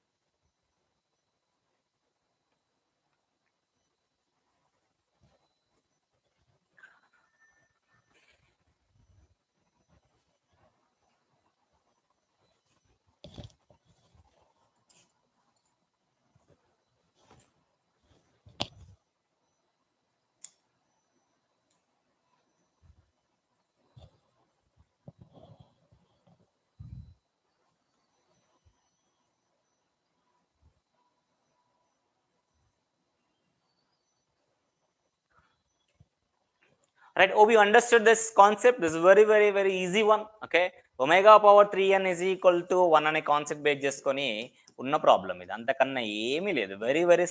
[SPEAKER 2] Right. Oh, we understood this concept. This is very easy one. Okay, omega power 3n is equal to 1 అనే concept base చేసుకొని ఉన్న problem ఇది. అంతకన్నా ఏమీ లేదు. Very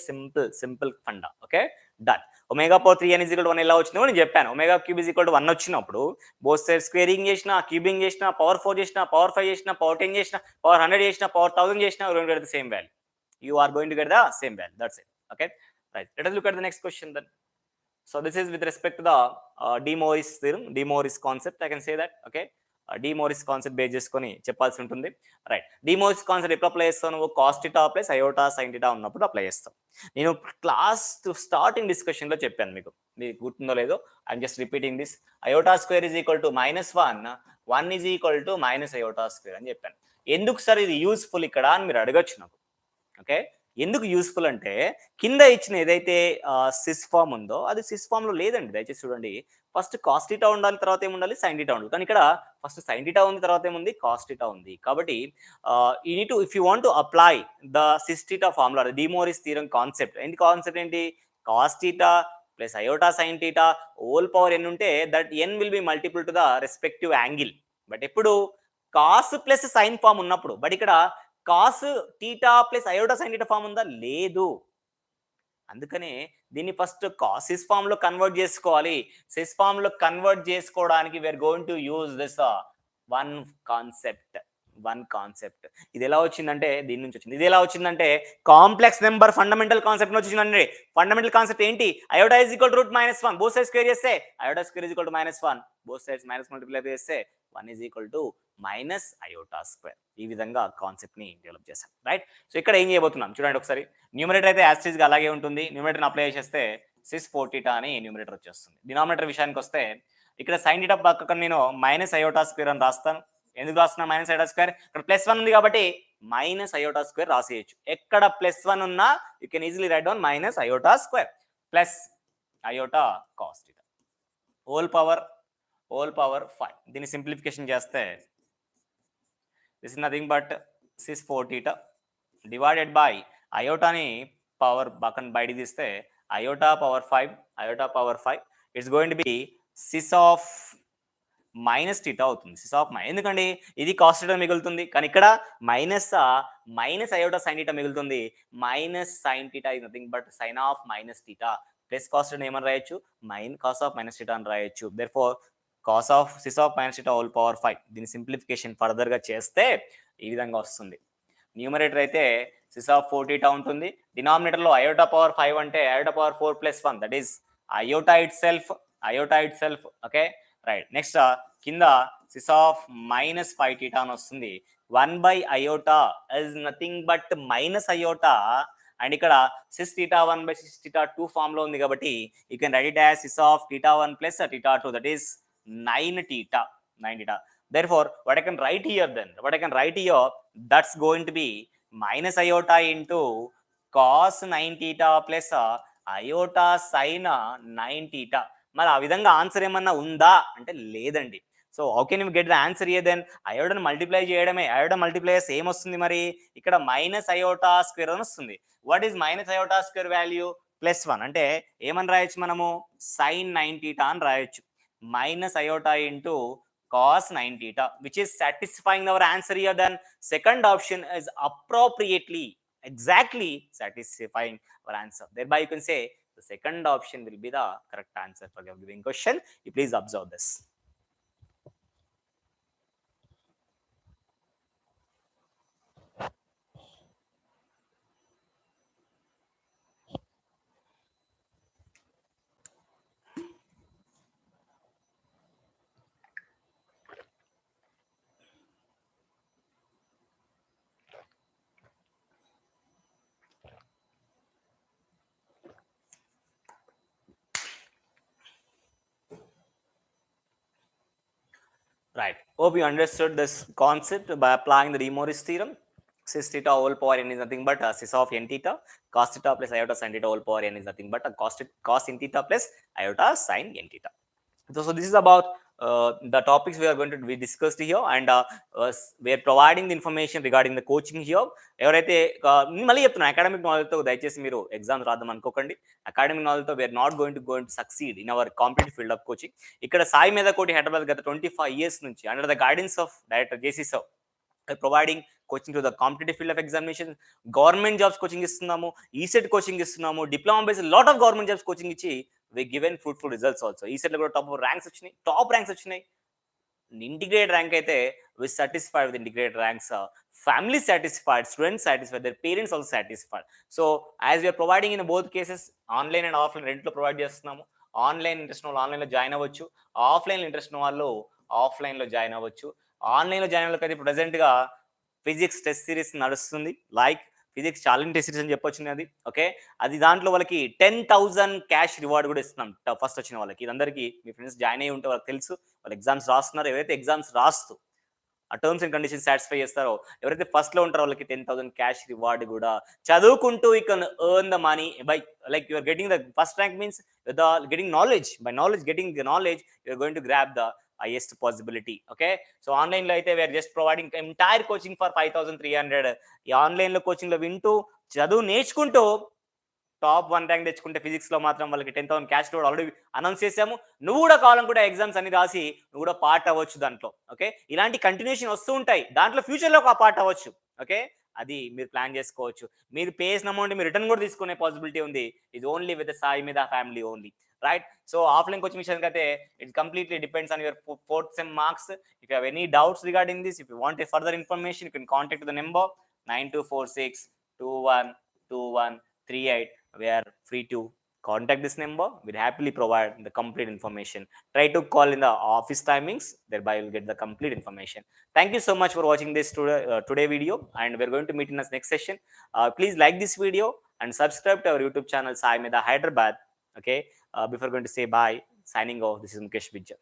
[SPEAKER 2] simple funda. Okay, done. Omega power 3n is equal to 1 ఎలా వచ్చిందో నేను చెప్పాను. Omega cube is equal to 1 వచ్చినప్పుడు బోత్ సైడ్ స్క్వేరింగ్ చేసినా, క్యూబింగ్ చేసినా, పవర్ 4 చేసినా, పవర్ 5 చేసినా, పవర్ 10 చేసినా, పవర్ 100 చేసినా, పవర్ 1000 చేసినా, you are going to get the same value. You are going to get the same value. That's it. Okay, right. Let us look at the next question then. So this is with respect to the De Moivre's theorem, De Moivre's concept. I can say that. Okay, De Moivre's concept based చేసుకొని చెప్పాల్సి ఉంటుంది. Right. De Moivre's concept ఎప్పుడు apply చేస్తావు నువ్వు? Cos theta plus iota sine theta ఉన్నప్పుడు apply చేస్తావు. నేను class starting డిస్కషన్లో చెప్పాను మీకు గుర్తుందో లేదో. I'm just repeating this. Iota square is equal to -1, 1 is equal to minus iota square అని చెప్పాను. ఎందుకు సార్ ఇది యూస్ఫుల్ ఇక్కడ అని మీరు అడగచ్చు నాకు. ఓకే, ఎందుకు యూస్ఫుల్ అంటే కింద ఇచ్చిన ఏదైతే సిస్ ఫామ్ ఉందో అది సిస్ ఫామ్ లో లేదండి. దయచేసి చూడండి. ఫస్ట్ కాస్ థీటా ఉండాలి, తర్వాత ఏముండాలి? సైన్ థీటా ఉండాలి. కానీ ఇక్కడ ఫస్ట్ సైన్ థీటా ఉంది, తర్వాత ఏముంది? కాస్ థీటా ఉంది. కాబట్టి you need to, if you want to apply the cis theta formula, De Moivre's theorem concept ఏంటి? కాన్సెప్ట్ ఏంటి? Cos theta plus iota sine theta whole power n ఉంటే that n will be multiple to the respective angle. But ఎప్పుడు cos plus sine form ఉన్నప్పుడు. But ఇక్కడ cos theta plus iota sine theta form ఉందా? లేదు. అందుకనే దీన్ని first cis form లో convert చేసుకోవాలి. సిస్ ఫామ్ లో కన్వర్ట్ చేసుకోవడానికి we're going to use this one concept. ఇది ఎలా వచ్చిందంటే దీని నుంచి వచ్చింది. ఇది ఎలా వచ్చిందంటే కాంప్లెక్స్ నెంబర్ ఫండమెంటల్ కాన్సెప్ట్ నుంచి వచ్చిందండి. ఫండమెంటల్ కాన్సెప్ట్ ఏంటి? Iota is equal to root -1, both sides square చేస్తే iota square is equal to -1, both sides minus multiply చేస్తే 1 is equal to minus iota square. ఈ విధంగా కాన్సెప్ట్ ని డెవలప్ చేశాం. Right. So ఇక్కడ ఏం చేయబోతున్నాం చూడండి ఒకసారి. న్యూమరేటర్ అయితే యాస్టీజ్ గా అలాగే ఉంటుంది. న్యూమరేటర్ అప్లై చేస్తే సిస్ 4 థీటా అని న్యూమరేటర్ వచ్చేస్తుంది. డినామినేటర్ విషయానికి వస్తే ఇక్కడ సైన్ థీటా పక్కన నేను మైనస్ అయోటా స్క్వేర్ అని రాస్తాను. ఎందుకు రాస్తున్నా మైనస్ అయోటా స్క్వేర్? ఇక్కడ +1 ఉంది కాబట్టి మైనస్ అయోటా స్క్వేర్ రాసేయచ్చు. ఎక్కడ +1 ఉన్నా you can easily write down minus iota square plus iota cos theta whole power 5. దీన్ని సింప్లిఫికేషన్ చేస్తే this is nothing but cis 4 theta divided by అయోటాని పవర్ పక్కన బయట తీస్తే iota power 5 it's going to be cis of minus theta అవుతుంది. Cis of ఎందుకండి ఇది cos theta మిగులుతుంది, కానీ ఇక్కడ మైనస్ అయోటా సైన్ టీటా మిగులుతుంది. Minus sine theta is nothing but sine of minus theta plus cos theta ఏమని రాయొచ్చు, cos of minus theta అని రాయొచ్చు. Therefore cos of sys of minus theta whole power 5. దీని simplification ఫర్దర్గా చేస్తే ఈ విధంగా వస్తుంది. న్యూమరేటర్ అయితే సిస్ ఆఫ్ 4 టీటా ఉంటుంది. డినామినేటర్లో అయోటా పవర్ 5 అంటే iota power 4 plus 1, that is iota itself. Okay right. Next కింద సిస్ ఆఫ్ మైనస్ 5 టీటా అని వస్తుంది. 1 by iota is nothing but minus iota, and ఇక్కడ cis theta 1 by cis theta 2 form లో ఉంది కాబట్టి you can write it as cis of theta 1 plus theta 2, that is 9 theta. Therefore, what I can write here then, that's going to be minus iota into cos 9 theta plus iota sin 9 theta. మరి ఆ విధంగా answer ఏమన్నా ఉందా అంటే లేదండి. So how can you get the answer here then? అయోటాను multiply చేయడమే. Iota multiplies ఏమొస్తుంది మరి? ఇక్కడ మైనస్ అయోటా స్క్వేర్ అని వస్తుంది. What is minus iota square value? Plus 1. అంటే ఏమని రాయొచ్చు మనము? సైన్ 9 theta అని రాయొచ్చు. Minus iota into cos 9 theta, which is satisfying our answer here. Then second option is appropriately exactly satisfying our answer. Thereby you can say the second option will be the correct answer for the given question. You please observe this. Right. Hope you understood this concept by applying the De Moivre's theorem. Sis theta whole power n is nothing but sis of n theta. Cos theta plus iota sin theta whole power n is nothing but cos n theta plus iota sin n theta. So this is about the topics we are going to be discussed here, and we are providing the information regarding the coaching here. ఎవరైతే మళ్ళీ చెప్తున్నా, academic నాలెడ్జ్తో దయచేసి మీరు exams రాద్దాం అనుకోకండి. Academic నాలెడ్జ్తో we are not going to succeed in our competitive field of coaching. ఇక్కడ సాయి మేధా కోటి హైదరాబాద్ గత 25 years నుంచి under the guidance of director JC sir providing coaching to the competitive field of examination. Government jobs coaching ఇస్తున్నాము, ECET coaching ఇస్తున్నాము, diploma based lot of government jobs coaching ఇచ్చి we given fruitful results also. ఈసెట్లో కూడా top ranks వచ్చినాయి. Integrated rank అయితే వి satisfied with integrated ranks, family satisfied, students satisfied, their parents also satisfied. So as we are providing in both cases, online and offline రెంట్లో provide చేస్తున్నాము. Online interest వాళ్ళు ఆన్లైన్లో join అవ్వచ్చు, offline interest వాళ్ళు ఆఫ్లైన్లో join అవ్వచ్చు. ఆన్లైన్లో జాయిన్ అవ్వడానికి అయితే ప్రజెంట్గా ఫిజిక్స్ టెస్ట్ సిరీస్ నడుస్తుంది. Like physics challenge test series అని చెప్పొచ్చు అది. ఓకే, అది దాంట్లో వాళ్ళకి 10,000 క్యాష్ రివార్డ్ కూడా ఇస్తున్నాం ఫస్ట్ వచ్చిన వాళ్ళకి. ఇదందరికీ మీ ఫ్రెండ్స్ జాయిన్ అయ్యి ఉంటే వాళ్ళకి తెలుసు. వాళ్ళు ఎగ్జామ్స్ రాస్తున్నారు. ఎవరైతే ఎగ్జామ్స్ రాస్తూ ఆ టర్మ్స్ అండ్ కండిషన్స్ సాటిస్ఫై చేస్తారో, ఎవరైతే ఫస్ట్లో ఉంటారో వాళ్ళకి 10,000 క్యాష్ రివార్డ్ కూడా. చదువుకుంటూ you can earn the money by like you are getting the first rank means getting knowledge. By getting the knowledge you are going to grab the highest possibility. Okay, so online lo aithe we are just providing entire coaching for 5,300. ఈ online లో coaching లో వింటూ చదువు నేర్చుకుంటూ top 1 rank తెచ్చుకుంటే physics లో మాత్రం వాళ్ళకి 10,000 క్యాష్ కూడా ఆల్రెడీ అనౌన్స్ చేసాము. నువ్వు కూడా కావాలనుకుంటే ఎగ్జామ్స్ అన్ని రాసి నువ్వు కూడా పార్ట్ అవ్వచ్చు దాంట్లో. ఓకే, ఇలాంటి కంటిన్యూషన్ వస్తూ ఉంటాయి. దాంట్లో ఫ్యూచర్లో ఒక పార్ట్ అవ్వచ్చు. ఓకే, అది మీరు ప్లాన్ చేసుకోవచ్చు. మీరు పే చేసిన అమౌంట్ మీరు రిటర్న్ కూడా తీసుకునే పాసిబిలిటీ ఉంది. ఇది ఓన్లీ విత్ సాయి మీద family only. Right, so offline coaching విషయానికి అయితే it completely depends on your fourth sem marks. If you have any doubts regarding this, if you want a further information, you can contact the number 9246212138. We are free to contact this number. We'll happily provide the complete information. Try to call in the office timings, thereby you'll get the complete information. Thank you so much for watching this today video, and we're going to meet in the next session. Please like this video and subscribe to our YouTube channel SAIMEDHA Hyderabad. Okay, before going to say bye, signing off, this is Mukesh Vijay.